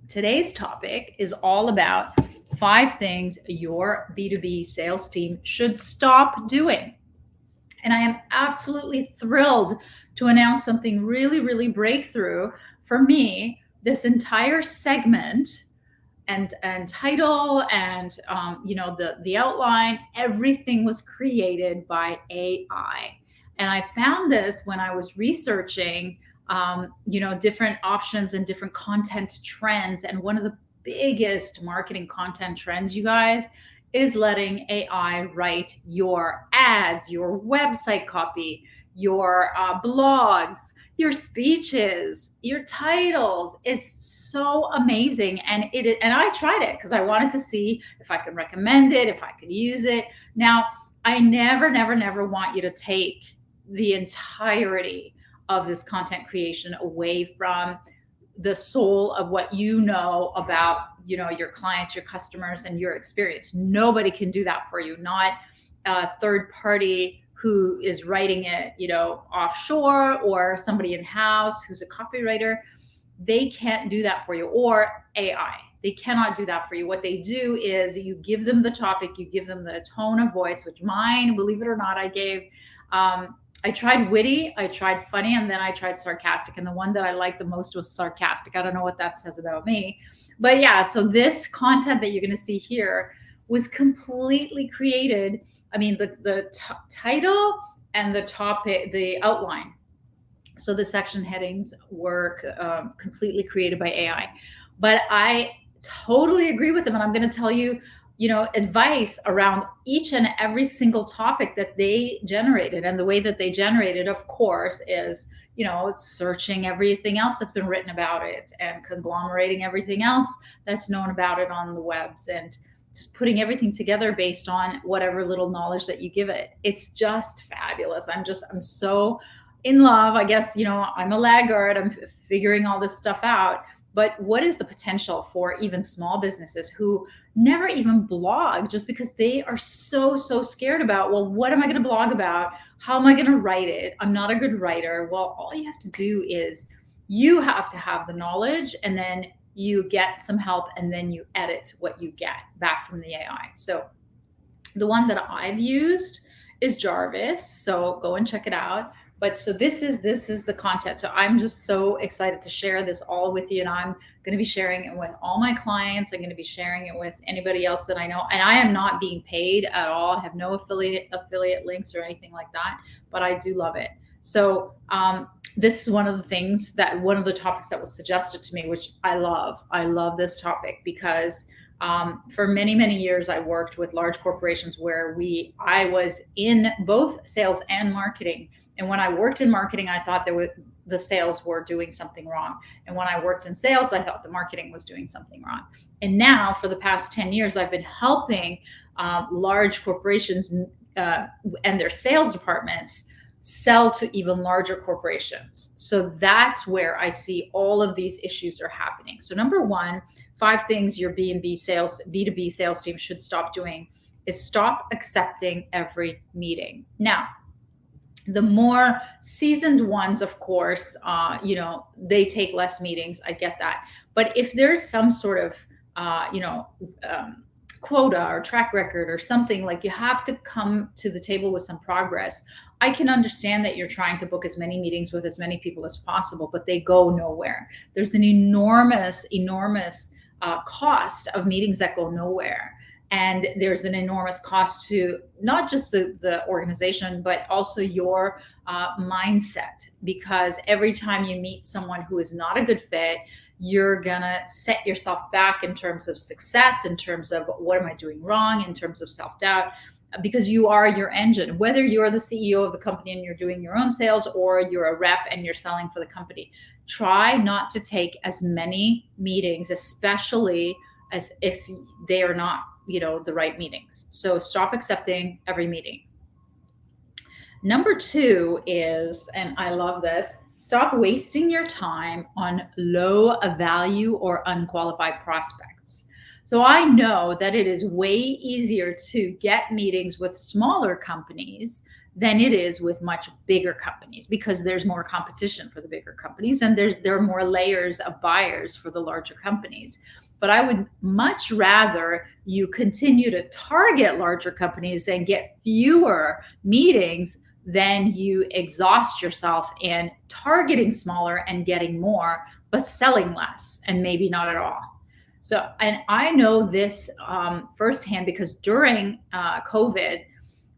Today's topic is all about 5 things your B2B sales team should stop doing. And I am absolutely thrilled to announce something really, really breakthrough for me. This entire segment and title and the outline, everything was created by AI. And I found this when I was researching different options and different content trends. And one of the biggest marketing content trends, you guys, is letting AI write your ads, your website copy, your blogs, your speeches, your titles. It's so amazing. And I tried it because I wanted to see if I could recommend it, if I could use it. Now, I never want you to take the entirety of this content creation away from the soul of what you know about your clients, your customers, and your experience. Nobody can do that for you, not a third party who is writing it offshore, or somebody in-house who's a copywriter. They can't do that for you, or AI. They cannot do that for you. What they do is you give them the topic, you give them the tone of voice, which mine, believe it or not, I tried witty, I tried funny, and then I tried sarcastic. And the one that I liked the most was sarcastic. I don't know what that says about me. But yeah, so this content that you're going to see here was completely created. I mean, the title and the topic, the outline. So the section headings were completely created by AI. But I totally agree with them. And I'm going to tell you, advice around each and every single topic that they generated. And the way that they generated, of course, is, searching everything else that's been written about it and conglomerating everything else that's known about it on the webs, and just putting everything together based on whatever little knowledge that you give it. It's just fabulous. I'm so in love. I guess, I'm a laggard. I'm figuring all this stuff out. But what is the potential for even small businesses who never even blog, just because they are so scared about, well, what am I going to blog about? How am I going to write it? I'm not a good writer. Well, all you have to do is you have to have the knowledge, and then you get some help, and then you edit what you get back from the AI. So the one that I've used is Jarvis. So go and check it out. But so this is the content. So I'm just so excited to share this all with you. And I'm going to be sharing it with all my clients. I'm going to be sharing it with anybody else that I know. And I am not being paid at all. I have no affiliate links or anything like that, but I do love it. So this is one of the topics that was suggested to me, which I love. I love this topic because for many years, I worked with large corporations where I was in both sales and marketing. And when I worked in marketing, I thought the sales were doing something wrong. And when I worked in sales, I thought the marketing was doing something wrong. And now for the past 10 years, I've been helping large corporations and their sales departments sell to even larger corporations. So that's where I see all of these issues are happening. So number one, 5 things your B2B sales team should stop doing is stop accepting every meeting. Now, the more seasoned ones, of course, they take less meetings. I get that. But if there's some sort of, quota or track record or something, like you have to come to the table with some progress. I can understand that you're trying to book as many meetings with as many people as possible, but they go nowhere. There's an enormous cost of meetings that go nowhere. And there's an enormous cost to not just the organization, but also your mindset. Because every time you meet someone who is not a good fit, you're going to set yourself back in terms of success, in terms of what am I doing wrong, in terms of self-doubt, because you are your engine. Whether you're the CEO of the company and you're doing your own sales, or you're a rep and you're selling for the company, try not to take as many meetings, especially as if they are not the right meetings. So stop accepting every meeting. Number 2 is, and I love this, stop wasting your time on low value or unqualified prospects. So I know that it is way easier to get meetings with smaller companies than it is with much bigger companies, because there's more competition for the bigger companies, and there are more layers of buyers for the larger companies. But I would much rather you continue to target larger companies and get fewer meetings than you exhaust yourself in targeting smaller and getting more, but selling less and maybe not at all. So, and I know this firsthand, because during COVID,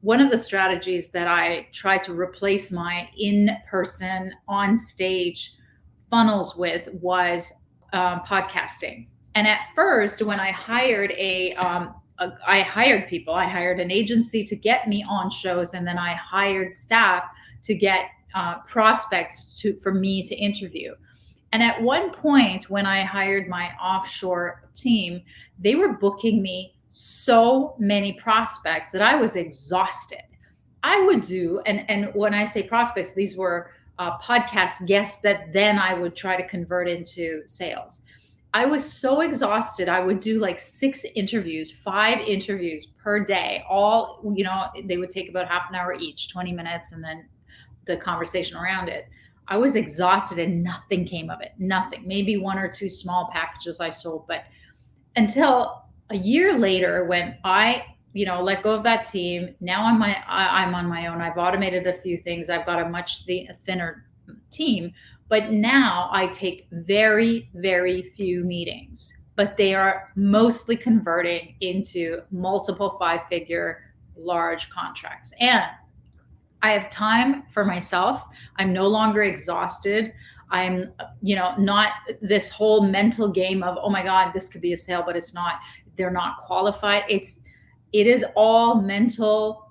one of the strategies that I tried to replace my in-person, on-stage funnels with was podcasting. And at first, when I hired I hired people. I hired an agency to get me on shows, and then I hired staff to get prospects for me to interview. And at one point, when I hired my offshore team, they were booking me so many prospects that I was exhausted. I would do, and when I say prospects, these were podcast guests that then I would try to convert into sales. I was so exhausted. I would do like 6 interviews, 5 interviews per day. All, they would take about half an hour each, 20 minutes, and then the conversation around it. I was exhausted and nothing came of it. Nothing. Maybe 1 or 2 small packages I sold, but until a year later, when I, let go of that team. Now I'm on my own. I've automated a few things. I've got a much thinner team, but now I take very, very few meetings, but they are mostly converting into multiple 5-figure large contracts. And I have time for myself. I'm no longer exhausted. I'm, not this whole mental game of, oh my God, this could be a sale, but it's not, they're not qualified. It is all mental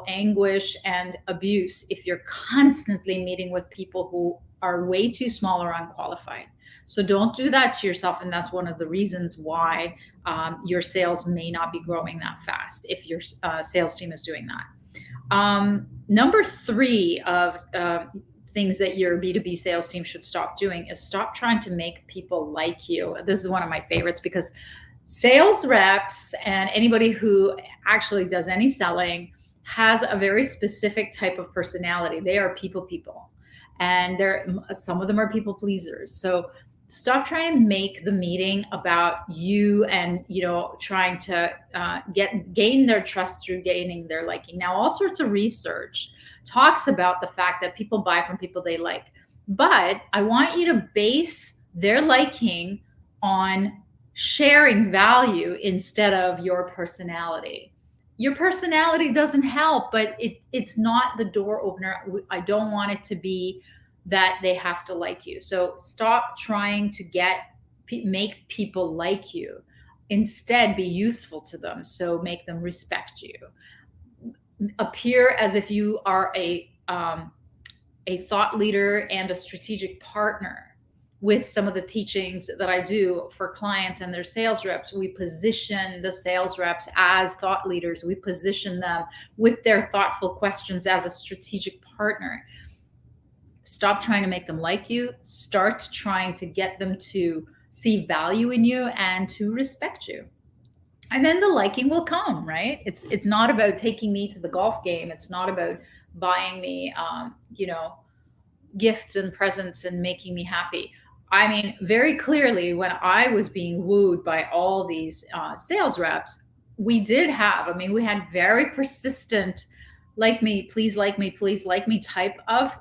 anguish and abuse if you're constantly meeting with people who are way too small or unqualified. So don't do that to yourself. And that's one of the reasons why your sales may not be growing that fast if your sales team is doing that. Number 3 of things that your B2B sales team should stop doing is stop trying to make people like you. This is one of my favorites, because sales reps and anybody who actually does any selling has a very specific type of personality. They are people, and some of them are people pleasers. So stop trying to make the meeting about you and, trying to gain their trust through gaining their liking. Now, all sorts of research talks about the fact that people buy from people they like, but I want you to base their liking on sharing value instead of your personality. Your personality doesn't help, but it's not the door opener. I don't want it to be that they have to like you. So stop trying to make people like you. Instead, be useful to them. So make them respect you. Appear as if you are a thought leader and a strategic partner with some of the teachings that I do for clients and their sales reps. We position the sales reps as thought leaders. We position them with their thoughtful questions as a strategic partner. Stop trying to make them like you. Start trying to get them to see value in you and to respect you. And then the liking will come, right? It's not about taking me to the golf game. It's not about buying me, gifts and presents and making me happy. I mean, very clearly, when I was being wooed by all these sales reps, we had very persistent, like me, please like me, please like me type of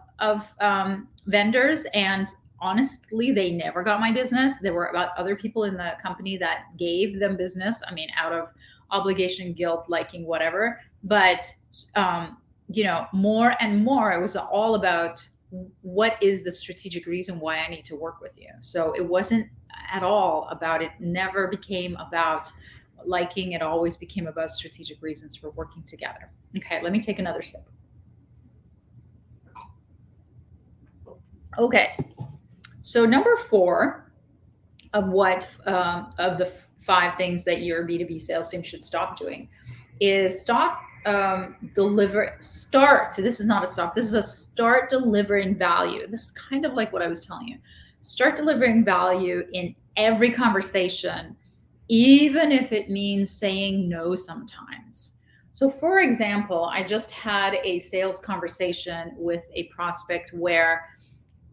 vendors. And honestly, they never got my business. There were about other people in the company that gave them business. Out of obligation, guilt, liking, whatever. But, more and more, it was all about what is the strategic reason why I need to work with you. So it wasn't at all about it. Never became about liking. It always became about strategic reasons for working together. Okay, let me take another step. Okay, so number 4 of the 5 things that your B2B sales team should stop doing is start. This is not a stop. This is a start delivering value. This is kind of like what I was telling you. Start delivering value in every conversation, even if it means saying no sometimes. So, for example, I just had a sales conversation with a prospect where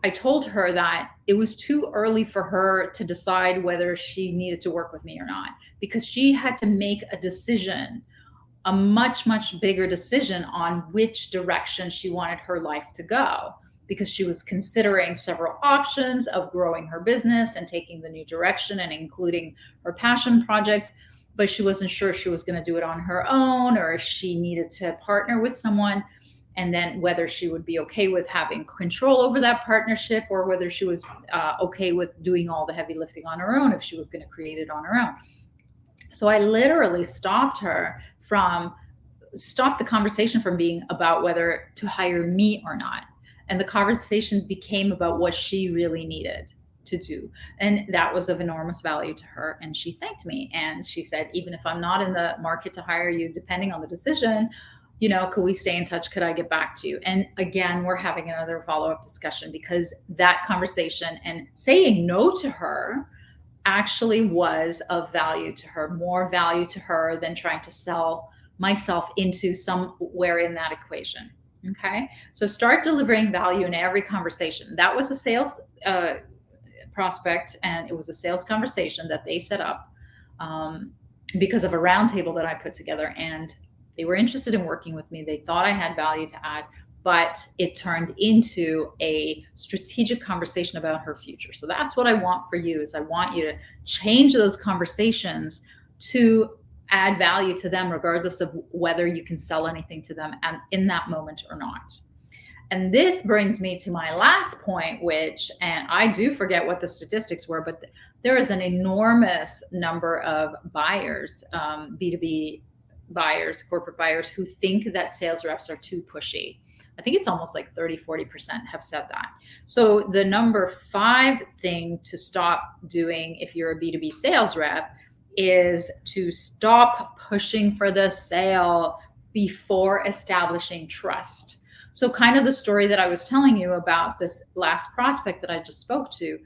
I told her that it was too early for her to decide whether she needed to work with me or not, because she had to make a decision, a much, much bigger decision on which direction she wanted her life to go, because she was considering several options of growing her business and taking the new direction and including her passion projects. But she wasn't sure if she was going to do it on her own or if she needed to partner with someone, and then whether she would be okay with having control over that partnership, or whether she was okay with doing all the heavy lifting on her own if she was going to create it on her own. So I literally stopped the conversation from being about whether to hire me or not. And the conversation became about what she really needed to do. And that was of enormous value to her. And she thanked me. And she said, even if I'm not in the market to hire you, depending on the decision, could we stay in touch? Could I get back to you? And again, we're having another follow-up discussion, because that conversation and saying no to her actually was of value to her, more value to her than trying to sell myself into somewhere in that equation. Okay. So start delivering value in every conversation. That was a sales prospect, and it was a sales conversation that they set up because of a roundtable that I put together. And they were interested in working with me. They thought I had value to add, but it turned into a strategic conversation about her future. So that's what I want for you, is I want you to change those conversations to add value to them, regardless of whether you can sell anything to them and in that moment or not. And this brings me to my last point, which, and I do forget what the statistics were, but there is an enormous number of buyers, B2B buyers, corporate buyers, who think that sales reps are too pushy. I think it's almost like 30-40% have said that. So the number 5 thing to stop doing if you're a B2B sales rep is to stop pushing for the sale before establishing trust. So kind of the story that I was telling you about this last prospect that I just spoke to,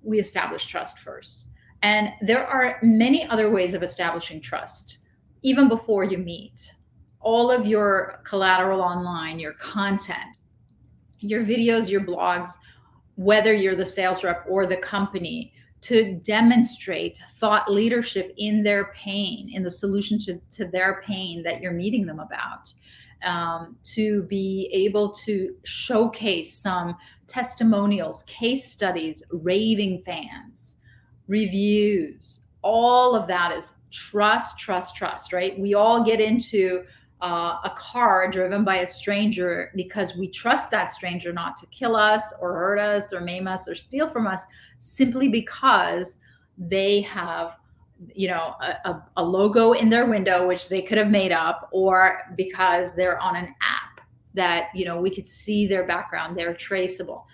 we established trust first. And there are many other ways of establishing trust, even before you meet. All of your collateral online, your content, your videos, your blogs, whether you're the sales rep or the company, to demonstrate thought leadership in their pain, in the solution to their pain that you're meeting them about. To be able to showcase some testimonials, case studies, raving fans, reviews. All of that is trust, trust, trust, right? We all get into a car driven by a stranger because we trust that stranger not to kill us or hurt us or maim us or steal from us, simply because they have a logo in their window, which they could have made up, or because they're on an app that, we could see their background, they're traceable.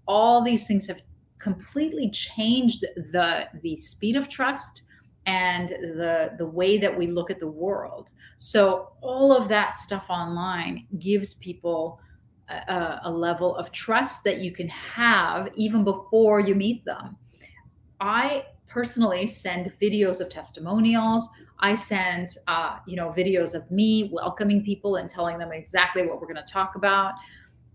All these things have completely changed the speed of trust and the way that we look at the world. So all of that stuff online gives people a level of trust that you can have even before you meet them. I personally send videos of testimonials. I send, videos of me welcoming people and telling them exactly what we're going to talk about.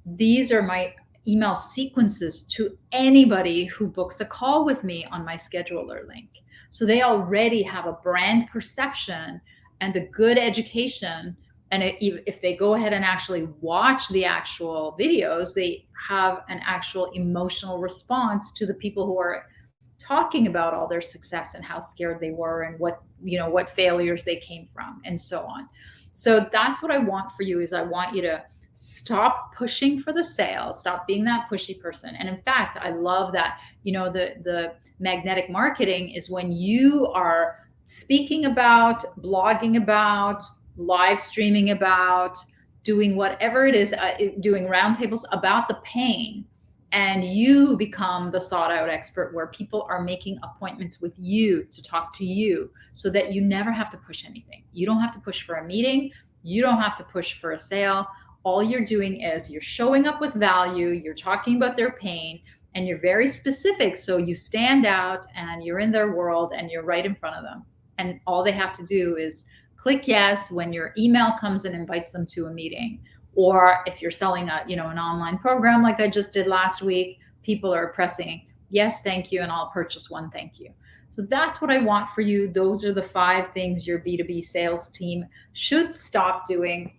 These are my email sequences to anybody who books a call with me on my scheduler link. So they already have a brand perception and a good education. And if they go ahead and actually watch the actual videos, they have an actual emotional response to the people who are talking about all their success and how scared they were and what failures they came from and so on. So that's what I want for you, is I want you to stop pushing for the sale, stop being that pushy person. And in fact, I love that, the magnetic marketing is when you are speaking about, blogging about, live streaming about, doing whatever it is, doing roundtables about the pain, and you become the sought out expert where people are making appointments with you to talk to you, so that you never have to push anything. You don't have to push for a meeting. You don't have to push for a sale. All you're doing is you're showing up with value. You're talking about their pain, and you're very specific. So you stand out and you're in their world and you're right in front of them. And all they have to do is click yes when your email comes and invites them to a meeting. Or if you're selling an online program like I just did last week, people are pressing yes, thank you, and I'll purchase one, thank you. So that's what I want for you. Those are the 5 things your B2B sales team should stop doing.